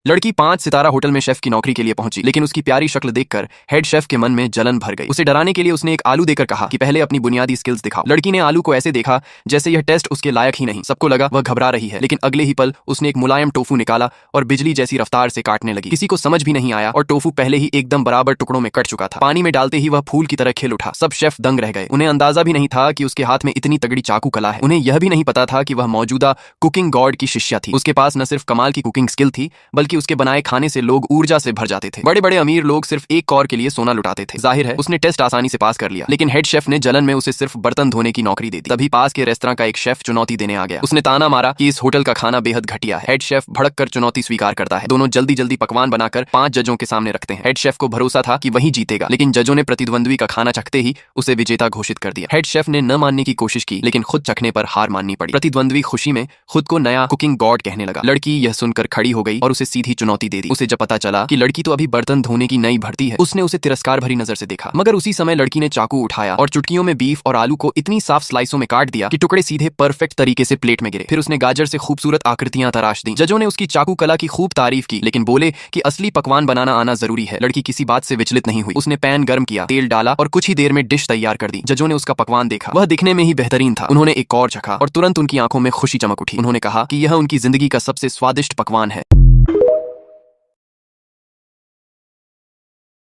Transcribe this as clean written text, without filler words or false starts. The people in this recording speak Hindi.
लड़की 5 सितारा होटल में शेफ की नौकरी के लिए पहुंची, लेकिन उसकी प्यारी शक्ल देखकर हेड शेफ के मन में जलन भर गई। उसे डराने के लिए उसने एक आलू देकर कहा कि पहले अपनी बुनियादी स्किल्स दिखाओ। लड़की ने आलू को ऐसे देखा जैसे यह टेस्ट उसके लायक ही नहीं। सबको लगा वह घबरा रही है, लेकिन अगले ही पल उसने एक मुलायम टोफू निकाला और बिजली जैसी रफ्तार से काटने लगी। किसी को समझ भी नहीं आया और टोफू पहले ही एकदम बराबर टुकड़ों में कट चुका था। पानी में डालते ही वह फूल की तरह खिल उठा। सब शेफ दंग रह गए। उन्हें अंदाजा भी नहीं था कि उसके हाथ में इतनी तगड़ी चाकू कला है। उन्हें यह भी नहीं पता था कि वह मौजूदा कुकिंग गॉड की शिष्या थी। उसके पास न सिर्फ कमाल की कुकिंग स्किल थी, बल्कि उसके बनाए खाने से लोग ऊर्जा से भर जाते थे। बड़े बड़े अमीर लोग सिर्फ एक कौर के लिए सोना लुटाते थे। जाहिर है उसने टेस्ट आसानी से पास कर लिया, लेकिन हेड शेफ ने जलन में उसे सिर्फ बर्तन धोने की नौकरी दे दी। तभी पास के रेस्तरां का एक शेफ चुनौती देने आ गया। उसने ताना मारा कि इस होटल का खाना बेहद घटिया है। हेड शेफ भड़क कर चुनौती स्वीकार करता है। दोनों जल्दी जल्दी पकवान बनाकर 5 जजों के सामने रखते हैं। हेड शेफ को भरोसा था कि वही जीतेगा, लेकिन जजों ने प्रतिद्वंद्वी का खाना चखते ही उसे विजेता घोषित कर दिया। हेड शेफ ने न मानने की कोशिश की, लेकिन खुद चखने पर हार माननी पड़ी। प्रतिद्वंद्वी खुशी में खुद को नया कुकिंग गॉड कहने लगा। लड़की यह सुनकर खड़ी हो गई और उसे सीधी चुनौती दे दी। उसे जब पता चला कि लड़की तो अभी बर्तन धोने की नई भर्ती है, उसने उसे तिरस्कार भरी नजर से देखा। मगर उसी समय लड़की ने चाकू उठाया और चुटकियों में बीफ और आलू को इतनी साफ स्लाइसों में काट दिया कि टुकड़े सीधे परफेक्ट तरीके से प्लेट में गिरे। फिर उसने गाजर से खूबसूरत आकृतियां तराश दी। जजों ने उसकी चाकू कला की खूब तारीफ की, लेकिन बोले कि असली पकवान बनाना आना जरूरी है। लड़की किसी बात से विचलित नहीं हुई। उसने पैन गर्म किया, तेल डाला और कुछ ही देर में डिश तैयार कर दी। जजों ने उसका पकवान देखा। वह दिखने में ही बेहतरीन था। उन्होंने एक और चखा और तुरंत उनकी आंखों में खुशी चमक उठी। उन्होंने कहा कि यह उनकी जिंदगी का सबसे स्वादिष्ट पकवान है।